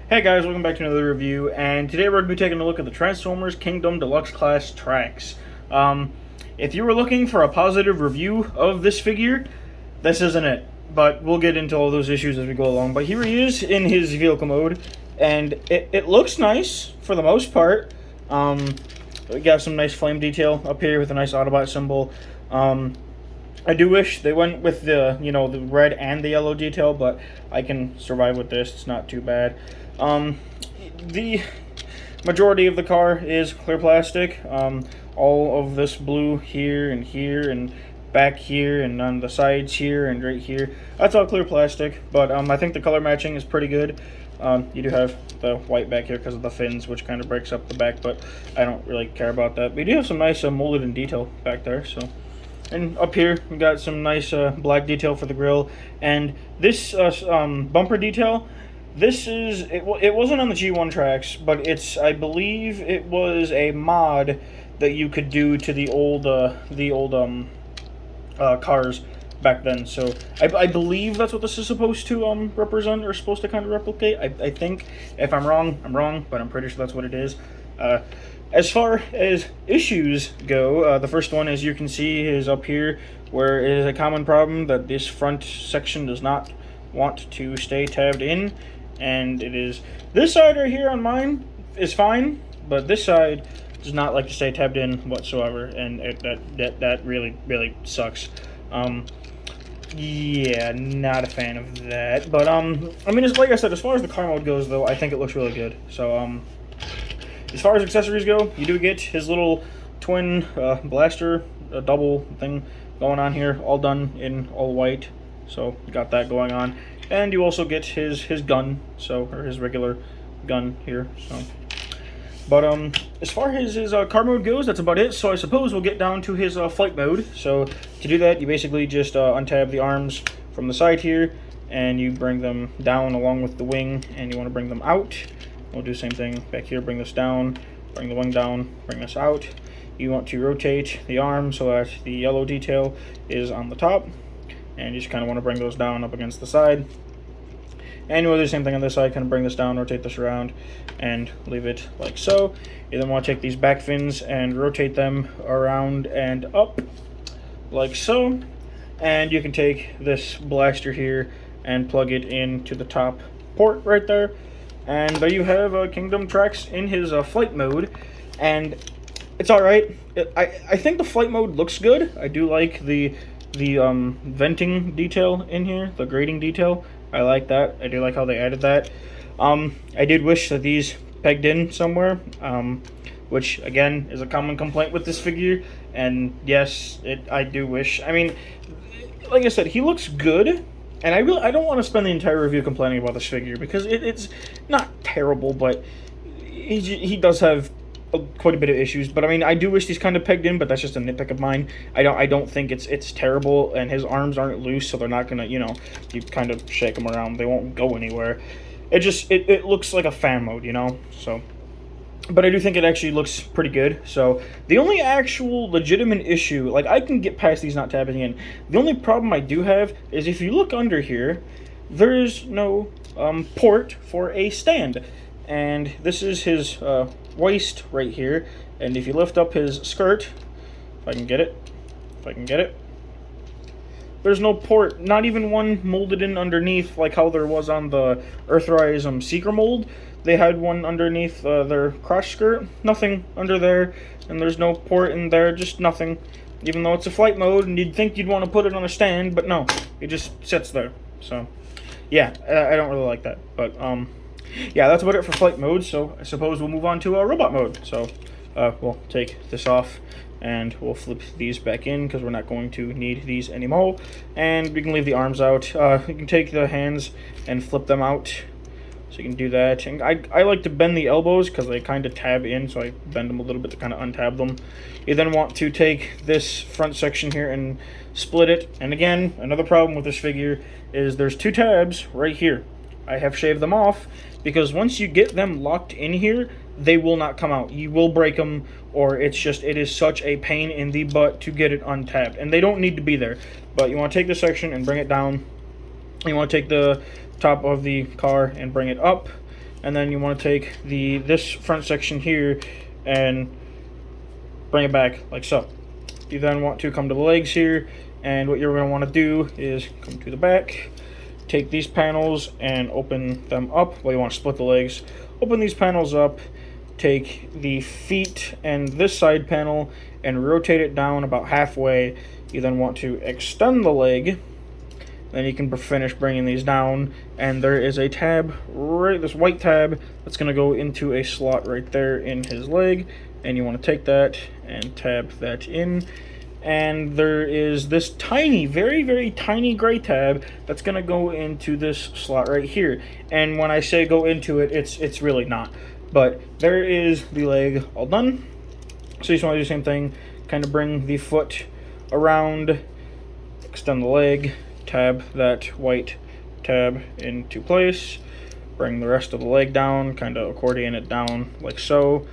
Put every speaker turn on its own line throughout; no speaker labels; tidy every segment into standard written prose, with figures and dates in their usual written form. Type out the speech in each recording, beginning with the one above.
Hey guys, welcome back to another review, and today we're going to be taking a look at the Transformers Kingdom Deluxe Class tracks. If you were looking for a positive review of this figure, this isn't it, but we'll get into all those issues as we go along. But here he is in his vehicle mode, and it looks nice for the most part. We got some nice flame detail up here with a nice Autobot symbol. I do wish they went with the, the red and the yellow detail, but I can survive with this. It's not too bad. The majority of the car is clear plastic. All of this blue here and back here and on the sides here and right here, that's all clear plastic, but I think the color matching is pretty good. You do have the white back here because of the fins, which kind of breaks up the back, but I don't really care about that. But you do have some nice molded in detail back there, so. And up here, we got some nice black detail for the grille. And this bumper detail, it wasn't on the G1 tracks, but I believe it was a mod that you could do to the old cars back then. So I believe that's what this is supposed to represent, or supposed to kind of replicate. I think. If I'm wrong, I'm wrong, but I'm pretty sure that's what it is. As far as issues go, the first one, as you can see, is up here, where it is a common problem that this front section does not want to stay tabbed in, and it is this side right here on mine is fine, but this side does not like to stay tabbed in whatsoever, and that really sucks. Yeah, not a fan of that. But I mean, it's like I said, as far as the car mode goes, though, I think it looks really good. So as far as accessories go, you do get his little twin blaster, double thing going on here, all done in all white. So you got that going on, and you also get his gun, or his regular gun here. So, but as far as his car mode goes, that's about it. So I suppose we'll get down to his flight mode. So to do that, you basically just untab the arms from the side here, and you bring them down along with the wing, and you want to bring them out. We'll do the same thing back here. Bring this down, bring the wing down, bring this out. You want to rotate the arm so that the yellow detail is on the top, and you just kind of want to bring those down up against the side. And you will do the same thing on this side, kind of bring this down, rotate this around, and leave it like so. You then want to take these back fins and rotate them around and up, like so. And you can take this blaster here and plug it into the top port right there. And there you have Kingdom tracks in his flight mode, and it's alright. I think the flight mode looks good. I do like the venting detail in here, the grating detail. I like that. I do like how they added that. I did wish that these pegged in somewhere, which again is a common complaint with this figure. And yes, I do wish. I mean, like I said, he looks good. And I don't want to spend the entire review complaining about this figure, because it's not terrible, but he does have quite a bit of issues. But I mean, I do wish he's kind of pegged in, but that's just a nitpick of mine. I don't think it's terrible, and his arms aren't loose, so they're not gonna, you kind of shake them around, they won't go anywhere. It looks like a fan mode, so. But I do think it actually looks pretty good. So the only actual legitimate issue, like, I can get past these not tabbing in. The only problem I do have is if you look under here, there is no port for a stand. And this is his waist right here. And if you lift up his skirt, if I can get it, there's no port, not even one molded in underneath like how there was on the Earthrise Seeker mold. They had one underneath their crotch skirt, nothing under there, and there's no port in there, just nothing. Even though it's a flight mode, and you'd think you'd want to put it on a stand, but no, it just sits there. So, yeah, I don't really like that. But, yeah, that's about it for flight mode, so I suppose we'll move on to robot mode. So, we'll take this off, and we'll flip these back in, because we're not going to need these anymore. And we can leave the arms out. You can take the hands and flip them out. So you can do that. And I like to bend the elbows because they kind of tab in, so I bend them a little bit to kind of untab them. You then want to take this front section here and split it. And again, another problem with this figure is there's two tabs right here. I have shaved them off because once you get them locked in here, they will not come out. You will break them, or it is such a pain in the butt to get it untabbed. And they don't need to be there. But you want to take this section and bring it down. You want to take the top of the car and bring it up, and then you want to take this front section here and bring it back like so. You then want to come to the legs here, and what you're going to want to do is come to the back, take these panels and open them up. Well, you want to split the legs, open these panels up, take the feet and this side panel and rotate it down about halfway. You then want to extend the leg, then you can finish bringing these down, and there is a tab, right, this white tab, that's going to go into a slot right there in his leg, and you want to take that and tab that in. And there is this tiny, very, very tiny gray tab that's going to go into this slot right here. And when I say go into it, it's really not. But there is the leg all done. So you just want to do the same thing, kind of bring the foot around, extend the leg, tab that white tab into place, bring the rest of the leg down, kind of accordion it down like so.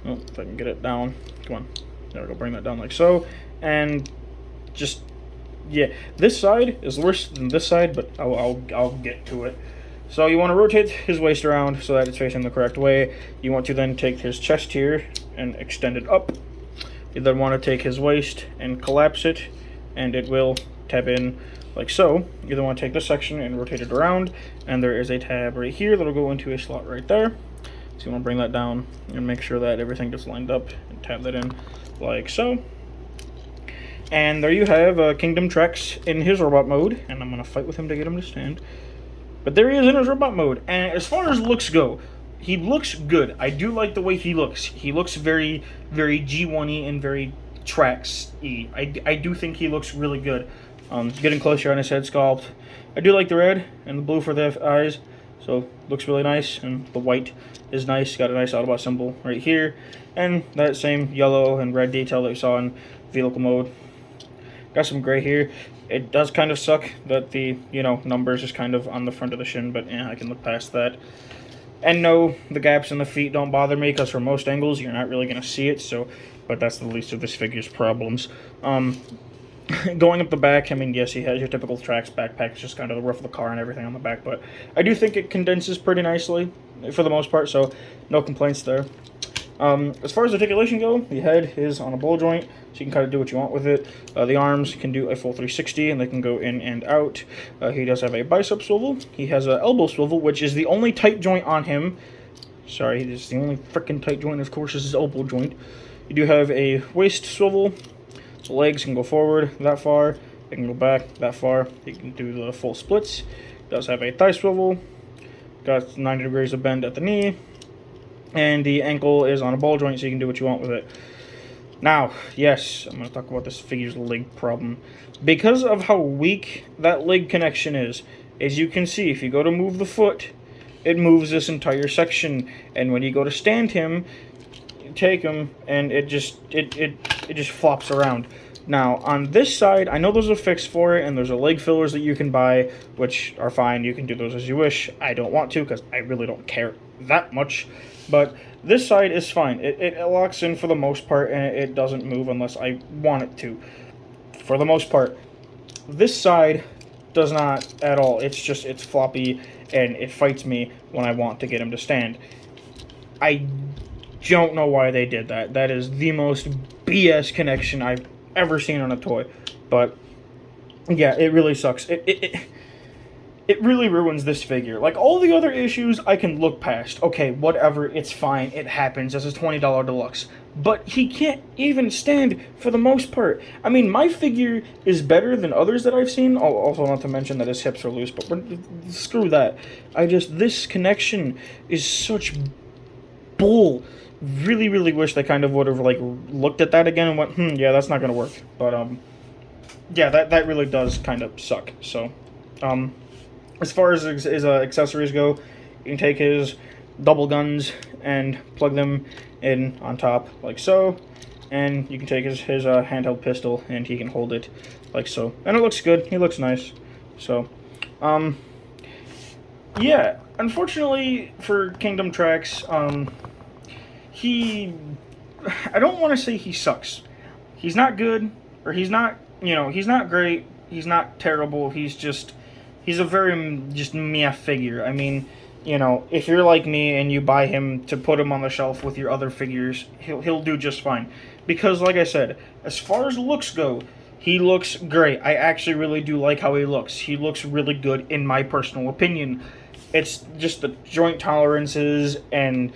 Oh, if I can get it down, come on, there we go, bring that down like so. And just, yeah, this side is worse than this side, but I'll get to it. So you want to rotate his waist around so that it's facing the correct way. You want to then take his chest here and extend it up. You then want to take his waist and collapse it, and it will tab in like so. You then want to take this section and rotate it around, and there is a tab right here that'll go into a slot right there. So you want to bring that down and make sure that everything gets lined up and tab that in like so. And there you have Kingdom Trex in his robot mode, and I'm going to fight with him to get him to stand. But there he is in his robot mode, and as far as looks go, he looks good. I do like the way he looks. He looks very, very G1-y and very Trex-y. I do think he looks really good. Getting closer on his head sculpt. I do like the red and the blue for the eyes, so looks really nice, and the white is nice. Got a nice Autobot symbol right here, and that same yellow and red detail that you saw in vehicle mode. Got some gray here. It does kind of suck that the, numbers is kind of on the front of the shin, but I can look past that. And no, the gaps in the feet don't bother me, because from most angles, you're not really going to see it, but that's the least of this figure's problems. Going up the back, I mean, yes, he has your typical Trax backpack. It's just kind of the roof of the car and everything on the back, but I do think it condenses pretty nicely, for the most part, so no complaints there. As far as articulation go, the head is on a ball joint, so you can kind of do what you want with it. The arms can do a full 360, and they can go in and out. He does have a bicep swivel. He has an elbow swivel, which is the only tight joint on him. Sorry, this is the only freaking tight joint, of course, is his elbow joint. You do have a waist swivel. The legs can go forward that far. They can go back that far. He can do the full splits. Does have a thigh swivel. Got 90 degrees of bend at the knee. And the ankle is on a ball joint, so you can do what you want with it. Now, yes, I'm going to talk about this figure's leg problem. Because of how weak that leg connection is, as you can see, if you go to move the foot, it moves this entire section. And when you go to stand him, you take him, and it just flops around. Now, on this side, I know there's a fix for it, and there's a leg fillers that you can buy, which are fine. You can do those as you wish. I don't want to, because I really don't care that much. But this side is fine. It locks in for the most part, and it doesn't move unless I want it to. For the most part. This side does not at all. It's floppy, and it fights me when I want to get him to stand. I don't know why they did that. That is the most BS connection I've ever seen on a toy. But, yeah, it really sucks. It really ruins this figure. Like, all the other issues, I can look past. Okay, whatever, it's fine, it happens, this is $20 Deluxe. But he can't even stand for the most part. I mean, my figure is better than others that I've seen. Also, not to mention that his hips are loose, but screw that. This connection is such bull. Really, really wish they kind of would have, looked at that again and went, yeah, that's not gonna work. But, yeah, that really does kind of suck, so, as far as his accessories go, you can take his double guns and plug them in on top, like so. And you can take his handheld pistol, and he can hold it, like so. And it looks good. He looks nice. So, yeah. Unfortunately for Kingdom Trex, I don't want to say he sucks. He's not good, or he's not great. He's not terrible. He's a very just meh figure. I mean, you know, if you're like me and you buy him to put him on the shelf with your other figures, he'll do just fine. Because, like I said, as far as looks go, he looks great. I actually really do like how he looks. He looks really good, in my personal opinion. It's just the joint tolerances and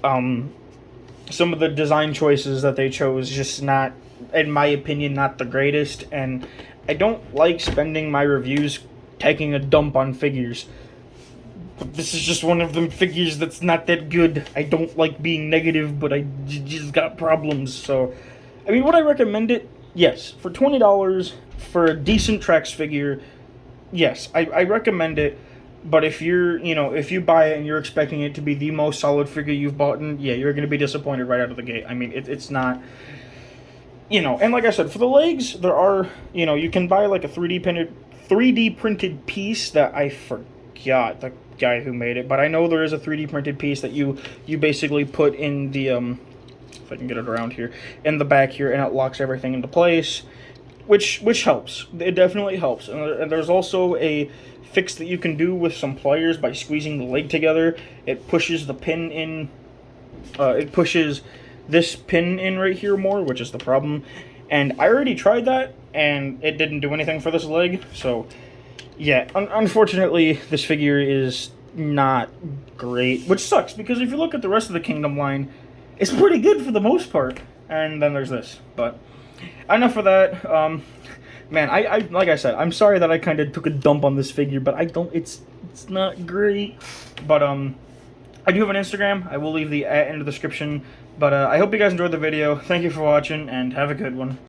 some of the design choices that they chose, just not, in my opinion, not the greatest. And I don't like spending my reviews taking a dump on figures. This is just one of them figures that's not that good. I don't like being negative, but I just got problems. So, I mean, would I recommend it? Yes. For $20 for a decent Trex figure, yes, I recommend it. But if you're, you know, if you buy it and you're expecting it to be the most solid figure you've bought, and yeah, you're going to be disappointed right out of the gate. I mean, it's not, you know, and like I said, for the legs, there are, you know, you can buy like a 3D printed piece that I forgot the guy who made it, but I know there is a 3D printed piece that you basically put in the if I can get it around here, in the back here, and it locks everything into place, which helps. It definitely helps. And there's also a fix that you can do with some pliers by squeezing the leg together. It pushes the pin in. It pushes this pin in right here more, which is the problem. And I already tried that, and it didn't do anything for this leg. So, yeah, unfortunately, this figure is not great, which sucks, because if you look at the rest of the Kingdom line, it's pretty good for the most part. And then there's this. But enough of that. Man, I like I said, I'm sorry that I kind of took a dump on this figure, but I don't. It's not great. But I do have an Instagram. I will leave the @ in the description. But I hope you guys enjoyed the video. Thank you for watching, and have a good one.